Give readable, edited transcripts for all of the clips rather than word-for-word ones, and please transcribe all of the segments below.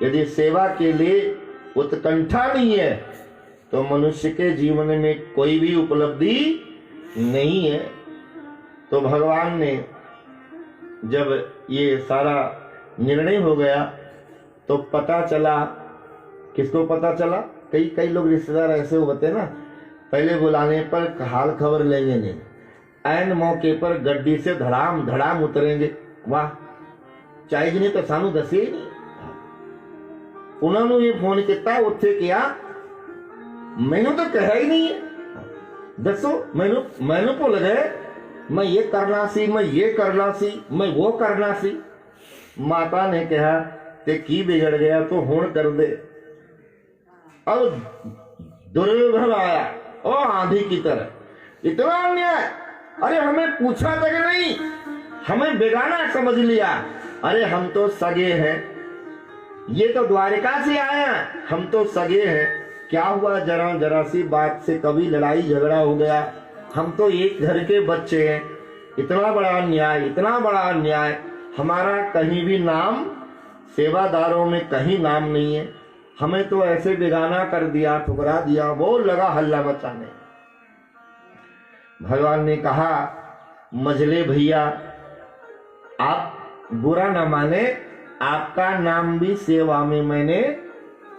यदि सेवा के लिए उत्कंठा नहीं है तो मनुष्य के जीवन में कोई भी उपलब्धि नहीं है। तो भगवान ने जब ये सारा निर्णय हो गया तो पता चला, किसको पता चला? कई कई लोग रिश्तेदार ऐसे होते हैं ना, पहले बुलाने पर हाल खबर लेंगे नहीं, ऐन मौके पर गड्डी से धड़ाम धड़ाम उतरेंगे। वाह, चाहिए नहीं तो सानू दसे ही नहीं। उन्होंने ये फोन किया, उत्थे किया, मैनू तो कहा ही नहीं है, दसो मैनू भुल गए, मैं ये करना सी, मैं ये करना सी, मैं वो करना सी। माता ने कहा ते की बिगड़ गया तो हुण कर दे। अब दुर्योधन आया ओ आंधी की तरह, इतना अन्याय, अरे हमें पूछा तक नहीं, हमें बेगाना समझ लिया, अरे हम तो सगे हैं, ये तो द्वारिका से आया, हम तो सगे हैं, क्या हुआ जरा जरा सी बात से कभी लड़ाई झगड़ा हो गया, हम तो एक घर के बच्चे हैं, इतना बड़ा अन्याय, इतना बड़ा अन्याय, हमारा कहीं भी नाम, सेवादारों में कहीं नाम नहीं है, हमें तो ऐसे बेगाना कर दिया, ठुकरा दिया। वो लगा हल्ला मचाने। भगवान ने कहा, मझले भैया आप बुरा न माने, आपका नाम भी सेवा में मैंने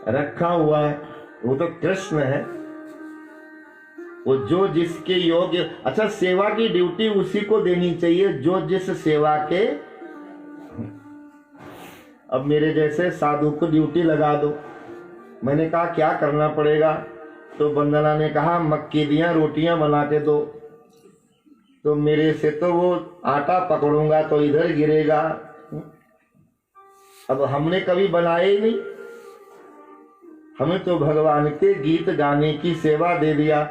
रखा हुआ है, वो तो कृष्ण है, वो जो जिसके योग्य। अच्छा, सेवा की ड्यूटी उसी को देनी चाहिए जो जिस सेवा के। अब मेरे जैसे साधु को ड्यूटी लगा दो। मैंने कहा क्या करना पड़ेगा? तो वंदना ने कहा मक्की दियां रोटियां बना के दो। तो मेरे से तो वो आटा पकड़ूंगा तो इधर गिरेगा। अब हमने कभी बनाए ही नहीं, हमें तो भगवान के गीत गाने की सेवा दे दिया,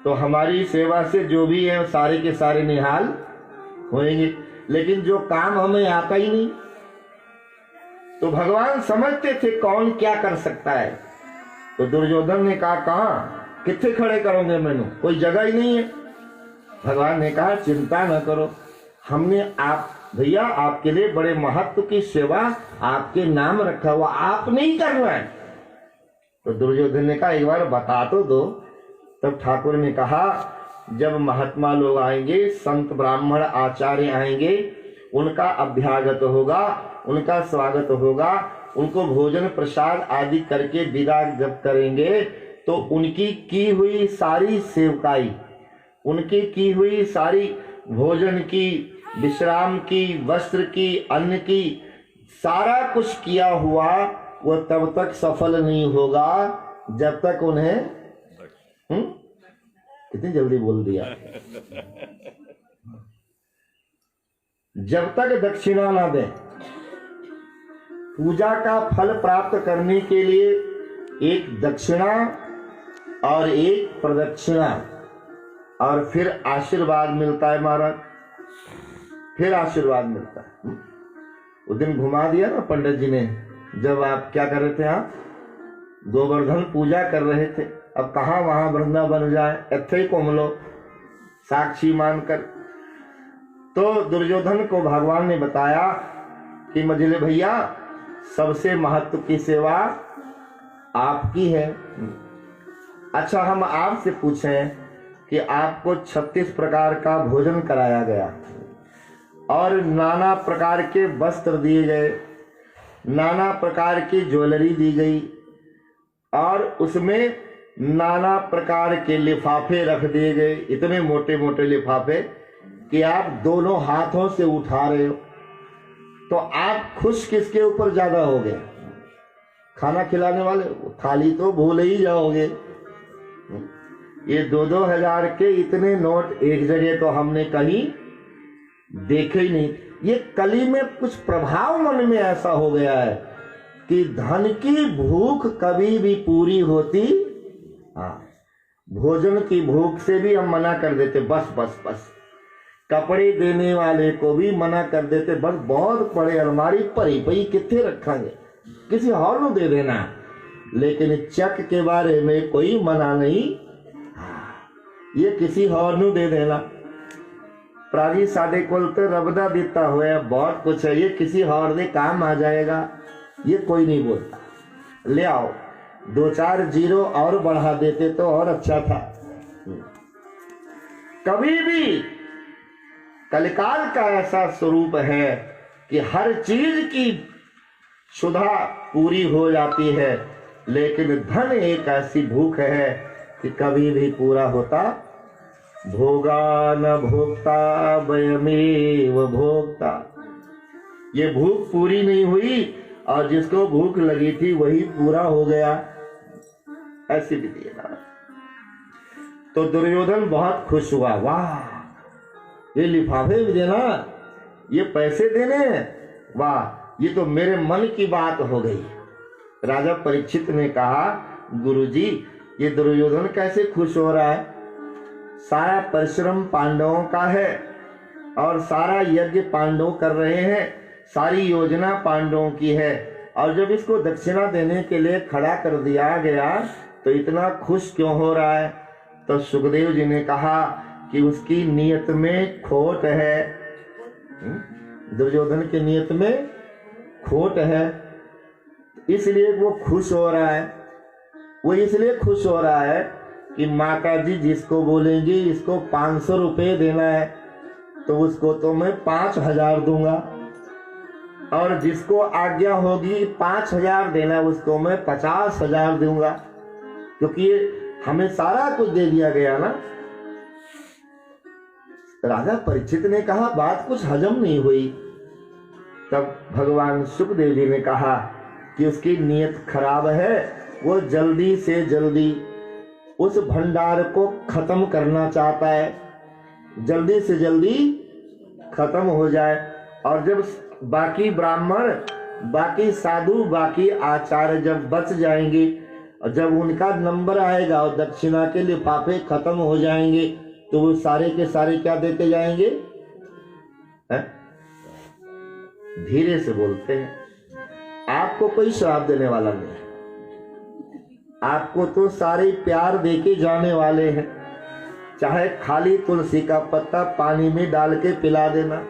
तो हमारी सेवा से जो भी है सारे के सारे निहाल होंगे। लेकिन जो काम हमें आता ही नहीं, तो भगवान समझते थे कौन क्या कर सकता है। तो दुर्योधन ने कहा कहां कितने खड़े करोगे, मैंने कोई जगह ही नहीं है। भगवान ने कहा चिंता न करो, हमने आप भैया आपके लिए बड़े महत्व की सेवा आपके नाम रखा हुआ, आप नहीं करना है। तो दुर्योधन ने कहा एक बार बता तो दो। तब ठाकुर ने कहा जब महात्मा लोग आएंगे, संत ब्राह्मण आचार्य आएंगे, उनका अभ्यागत होगा, उनका स्वागत होगा, उनको भोजन प्रसाद आदि करके विदा जब करेंगे तो उनकी की हुई सारी सेवकाई, उनकी की हुई सारी भोजन की, विश्राम की, वस्त्र की, अन्न की, सारा कुछ किया हुआ वो तब तक सफल नहीं होगा जब तक उन्हें कितनी जल्दी बोल दिया, जब तक दक्षिणा ना दें। पूजा का फल प्राप्त करने के लिए एक दक्षिणा और एक प्रदक्षिणा और फिर आशीर्वाद मिलता है महाराज, फिर आशीर्वाद मिलता है। उस दिन घुमा दिया ना पंडित जी ने, जब आप क्या कर रहे थे, आप गोवर्धन पूजा कर रहे थे। अब कहाँ वहां वृंदावन जाए, इत्थे ही घूम लो साक्षी मानकर। तो दुर्योधन को भगवान ने बताया कि मझले भैया सबसे महत्व की सेवा आपकी है। अच्छा, हम आपसे पूछें कि आपको 36 प्रकार का भोजन कराया गया और नाना प्रकार के वस्त्र दिए गए, नाना प्रकार की ज्वेलरी दी गई और उसमें नाना प्रकार के लिफाफे रख दिए गए, इतने मोटे मोटे लिफाफे कि आप दोनों हाथों से उठा रहे हो, तो आप खुश किसके ऊपर ज्यादा हो गए? खाना खिलाने वाले, थाली तो भूल ही जाओगे। ये 2-2 हजार के इतने नोट एक जगह तो हमने कहीं देखे ही नहीं। ये कली में कुछ प्रभाव मन में ऐसा हो गया है कि धन की भूख कभी भी पूरी होती, हाँ, भोजन की भूख से भी हम मना कर देते, बस बस बस। कपड़े देने वाले को भी मना कर देते, बस बहुत बड़े अलमारी भरी पई कितने रखेंगे, किसी और को दे देना। लेकिन चक के बारे में कोई मना नहीं, ये किसी और को दे देना। प्राजी साडे कोल तो रब दा दिता होया बहुत कुछ है, ये किसी और दे काम आ जाएगा। ये कोई नहीं बोलता। ले आओ, 2-4 जीरो और बढ़ा देते तो और अच्छा था। कभी भी कलिकाल का ऐसा स्वरूप है कि हर चीज की क्षुधा पूरी हो जाती है, लेकिन धन एक ऐसी भूख है कि कभी भी पूरा होता। भोगा न भोक्ता वयमेव भोक्ता, ये भूख पूरी नहीं हुई और जिसको भूख लगी थी वही पूरा हो गया। ऐसी विधि है। तो दुर्योधन बहुत खुश हुआ, वाह ये लिफाफे भी देना, ये पैसे देने, वाह ये तो मेरे मन की बात हो गई। राजा परीक्षित ने कहा, गुरुजी ये दुर्योधन कैसे खुश हो रहा है? सारा परिश्रम पांडवों का है और सारा यज्ञ पांडव कर रहे हैं, सारी योजना पांडवों की है, और जब इसको दक्षिणा देने के लिए खड़ा कर दिया गया तो इतना खुश क्यों हो रहा है? तो सुखदेव जी ने कहा कि उसकी नियत में खोट है। दुर्योधन की नियत में खोट है, इसलिए वो खुश हो रहा है। वो इसलिए खुश हो रहा है कि माता जी जिसको बोलेंगी इसको 500 रुपये देना है तो उसको तो मैं 5000 दूंगा, और जिसको आज्ञा होगी 5000 देना उसको मैं 50,000 दूंगा, क्योंकि हमें सारा कुछ दे दिया गया ना। राजा परीक्षित ने कहा बात कुछ हजम नहीं हुई। तब भगवान सुखदेव जी ने कहा कि उसकी नीयत खराब है, वो जल्दी से जल्दी उस भंडार को खत्म करना चाहता है, जल्दी से जल्दी खत्म हो जाए। और जब बाकी ब्राह्मण, बाकी साधु, बाकी आचार्य जब बच जाएंगे, जब उनका नंबर आएगा और दक्षिणा के लिफाफे खत्म हो जाएंगे, तो वो सारे के सारे क्या देते जाएंगे? धीरे से बोलते हैं, आपको कोई श्राप देने वाला नहीं, आपको तो सारे प्यार देके जाने वाले हैं। चाहे खाली तुलसी का पत्ता पानी में डाल के पिला देना।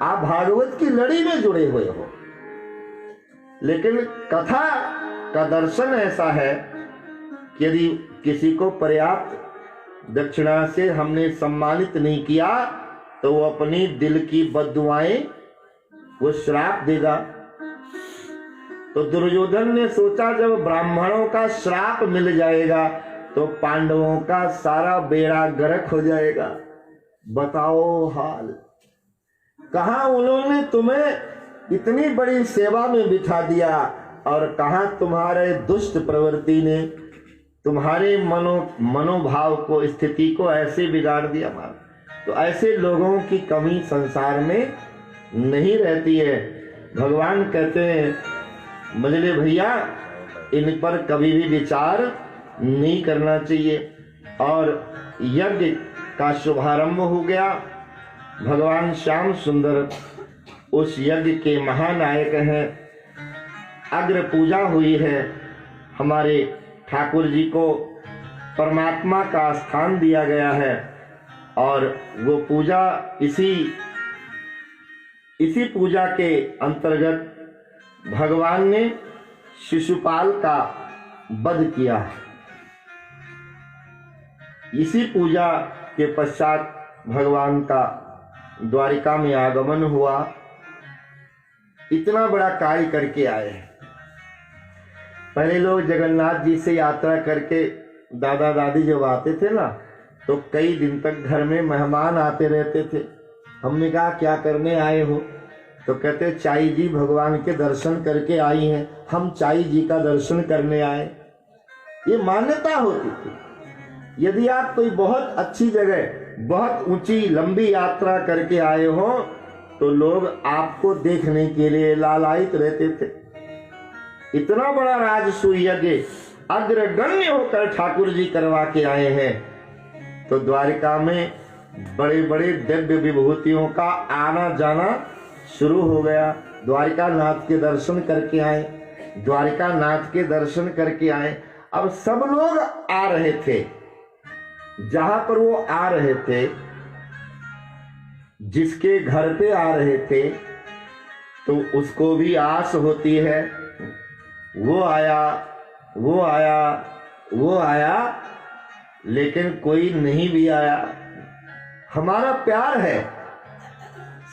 आप भागवत की लड़ी में जुड़े हुए हो, लेकिन कथा का दर्शन ऐसा है कि यदि किसी को पर्याप्त दक्षिणा से हमने सम्मानित नहीं किया तो वो अपनी दिल की बद्दुआएं वो श्राप देगा। तो दुर्योधन ने सोचा जब ब्राह्मणों का श्राप मिल जाएगा तो पांडवों का सारा बेड़ा गर्क हो जाएगा। बताओ हाल, कहां उन्होंने तुम्हें इतनी बड़ी सेवा में बिठा दिया और कहां तुम्हारे दुष्ट प्रवृत्ति ने तुम्हारे मनोभाव को, स्थिति को ऐसे बिगाड़ दिया। तो ऐसे लोगों की कमी संसार में नहीं रहती है। भगवान कहते हैं मजले भैया इन पर कभी भी विचार नहीं करना चाहिए। और यज्ञ का शुभारंभ हो गया। भगवान श्याम सुंदर उस यज्ञ के महानायक हैं। अग्र पूजा हुई है। हमारे ठाकुर जी को परमात्मा का स्थान दिया गया है और वो पूजा इसी पूजा के अंतर्गत भगवान ने शिशुपाल का वध किया। इसी पूजा के पश्चात भगवान का द्वारिका में आगमन हुआ। इतना बड़ा कार्य करके आए हैं। पहले लोग जगन्नाथ जी से यात्रा करके दादा दादी जब आते थे ना तो कई दिन तक घर में मेहमान आते रहते थे। हमने कहा क्या करने आए हो? तो कहते चाई जी भगवान के दर्शन करके आई हैं, हम चाई जी का दर्शन करने आए। ये मान्यता होती थी। यदि आप कोई बहुत अच्छी जगह, बहुत ऊंची लंबी यात्रा करके आए हो तो लोग आपको देखने के लिए लालायित रहते थे। इतना बड़ा राजसूय यज्ञ अग्रगण्य होकर ठाकुर जी करवा के आए हैं। तो द्वारिका में बड़े बड़े दिव्य विभूतियों का आना जाना शुरू हो गया। द्वारिका नाथ के दर्शन करके आए, द्वारिका नाथ के दर्शन करके आए। अब सब लोग आ रहे थे। जहां पर वो आ रहे थे, जिसके घर पे आ रहे थे, तो उसको भी आस होती है, वो आया वो आया वो आया, लेकिन कोई नहीं भी आया। हमारा प्यार है,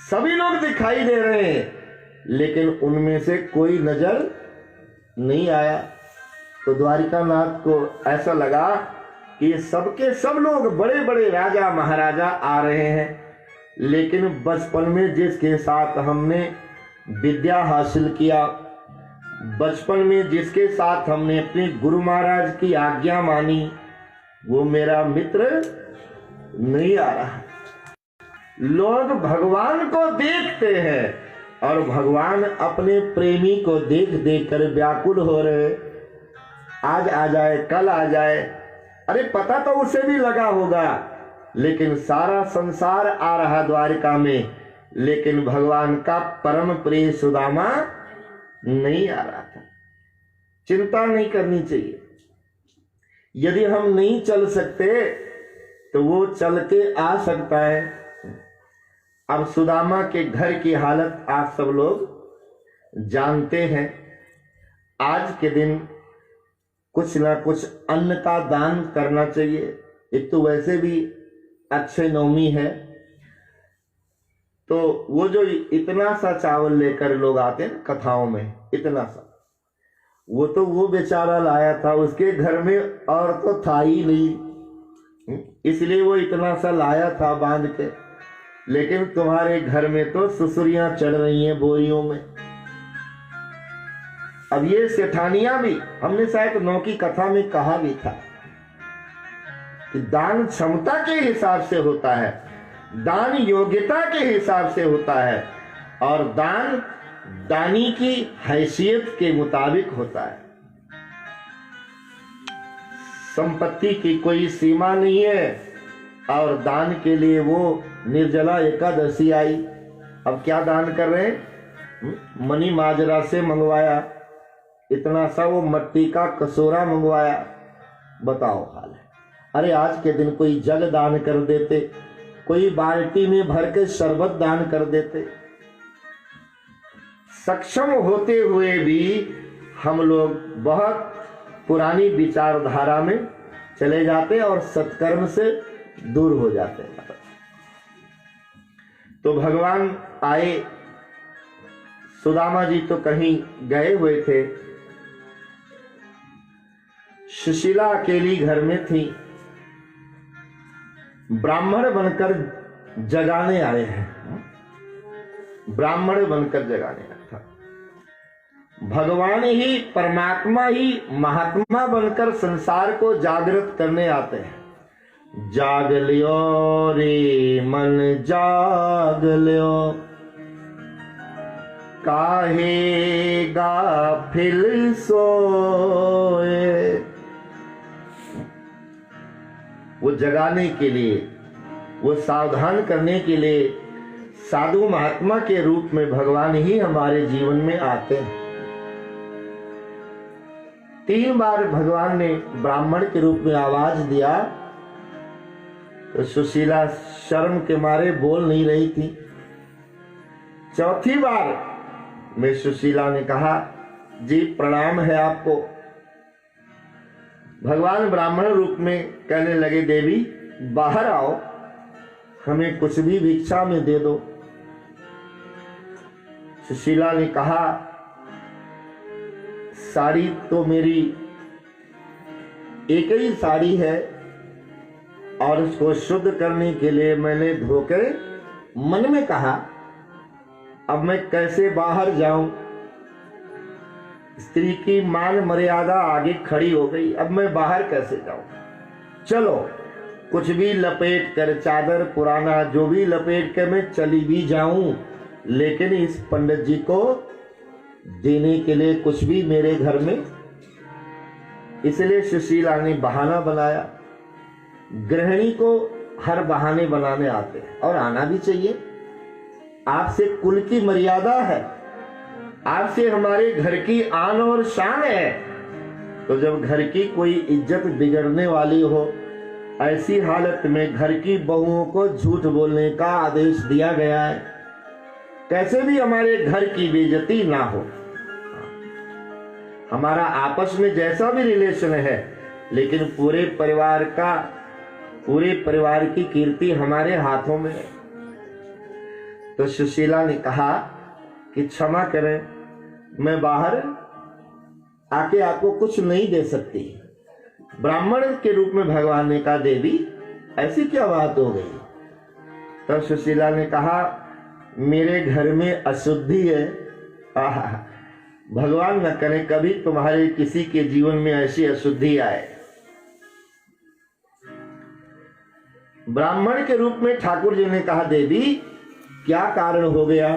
सभी लोग दिखाई दे रहे हैं, लेकिन उनमें से कोई नजर नहीं आया। तो द्वारिकानाथ को ऐसा लगा कि सबके सब लोग, बड़े बड़े राजा महाराजा आ रहे हैं, लेकिन बचपन में जिसके साथ हमने विद्या हासिल किया, बचपन में जिसके साथ हमने अपने गुरु महाराज की आज्ञा मानी, वो मेरा मित्र नहीं आ रहा। लोग भगवान को देखते हैं और भगवान अपने प्रेमी को देख देख कर व्याकुल हो रहे, आज आ जाए, कल आ जाए। अरे पता तो उसे भी लगा होगा, लेकिन सारा संसार आ रहा द्वारिका में, लेकिन भगवान का परम प्रिय सुदामा नहीं आ रहा था। चिंता नहीं करनी चाहिए। यदि हम नहीं चल सकते तो वो चल के आ सकता है। अब सुदामा के घर की हालत आप सब लोग जानते हैं। आज के दिन कुछ ना कुछ अन्न का दान करना चाहिए। एक तो वैसे भी अक्षय नवमी है, तो वो जो इतना सा चावल लेकर लोग आते हैं कथाओं में, इतना सा, वो बेचारा लाया था, उसके घर में और तो था ही नहीं, इसलिए वो इतना सा लाया था बांध के। लेकिन तुम्हारे घर में तो सुसुरियां चढ़ रही हैं बोरियों में। अब ये सेठानियां भी, हमने शायद 9 की कथा में कहा भी था कि दान क्षमता के हिसाब से होता है, दान योग्यता के हिसाब से होता है, और दान दानी की हैसियत के मुताबिक होता है। संपत्ति की कोई सीमा नहीं है। और दान के लिए वो निर्जला एकादशी आई। अब क्या दान कर रहे हैं? मनी माजरा से मंगवाया, इतना सा वो मट्टी का कसूरा मंगवाया। बताओ हाल है। अरे आज के दिन कोई जग दान कर देते, कोई बाल्टी में भर के शरबत दान कर देते। सक्षम होते हुए भी हम लोग बहुत पुरानी विचारधारा में चले जाते और सत्कर्म से दूर हो जाते हैं। तो भगवान आए, सुदामा जी तो कहीं गए हुए थे, सुशीला अकेली घर में थी। ब्राह्मण बनकर जगाने आए हैं, ब्राह्मण बनकर जगाने आया था। भगवान ही, परमात्मा ही महात्मा बनकर संसार को जागृत करने आते हैं। जाग लियो रे मन जाग लियो, काहे गाफिल सोए। वो जगाने के लिए, वो सावधान करने के लिए साधु महात्मा के रूप में भगवान ही हमारे जीवन में आते हैं। 3 बार भगवान ने ब्राह्मण के रूप में आवाज दिया तो सुशीला शर्म के मारे बोल नहीं रही थी। 4थी बार में सुशीला ने कहा, जी प्रणाम है आपको। भगवान ब्राह्मण रूप में कहने लगे, देवी बाहर आओ, हमें कुछ भी भिक्षा में दे दो। सुशीला ने कहा, साड़ी तो मेरी एक ही साड़ी है और उसको शुद्ध करने के लिए मैंने धोके मन में कहा, अब मैं कैसे बाहर जाऊं। स्त्री की मान मर्यादा आगे खड़ी हो गई, अब मैं बाहर कैसे जाऊं। चलो कुछ भी लपेट कर, चादर पुराना जो भी लपेट कर मैं चली भी जाऊं, लेकिन इस पंडित जी को देने के लिए कुछ भी मेरे घर में। इसलिए सुशीला ने बहाना बनाया। गृहिणी को हर बहाने बनाने आते हैं और आना भी चाहिए। आपसे कुल की मर्यादा है, आपसे हमारे घर की आन और शान है। तो जब घर की कोई इज्जत बिगड़ने वाली हो, ऐसी हालत में घर की बहुओं को झूठ बोलने का आदेश दिया गया है। कैसे भी हमारे घर की बेइज्जती ना हो। हमारा आपस में जैसा भी रिलेशन है, लेकिन पूरे परिवार की कीर्ति हमारे हाथों में है। तो सुशीला ने कहा कि क्षमा करें, मैं बाहर आके आपको कुछ नहीं दे सकती। ब्राह्मण के रूप में भगवान ने कहा, देवी ऐसी क्या बात हो गई? तब सुशीला ने कहा, मेरे घर में अशुद्धि है। भगवान न करे कभी तुम्हारे किसी के जीवन में ऐसी अशुद्धि आए। ब्राह्मण के रूप में ठाकुर जी ने कहा, देवी क्या कारण हो गया?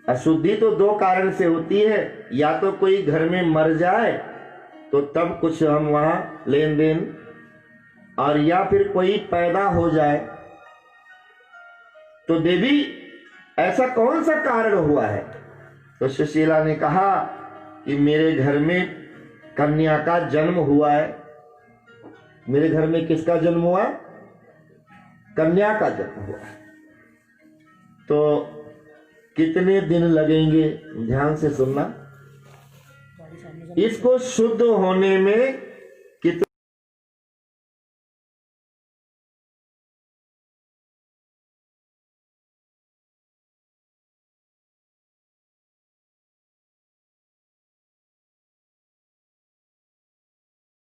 अशुद्धि तो दो कारण से होती है, या तो कोई घर में मर जाए तो तब कुछ हम वहां लेन देन, और या फिर कोई पैदा हो जाए। तो देवी ऐसा कौन सा कारण हुआ है? तो सुशीला ने कहा कि मेरे घर में कन्या का जन्म हुआ है। मेरे घर में किसका जन्म हुआ? कन्या का जन्म हुआ है। तो कितने दिन लगेंगे? ध्यान से सुनना। इसको शुद्ध होने में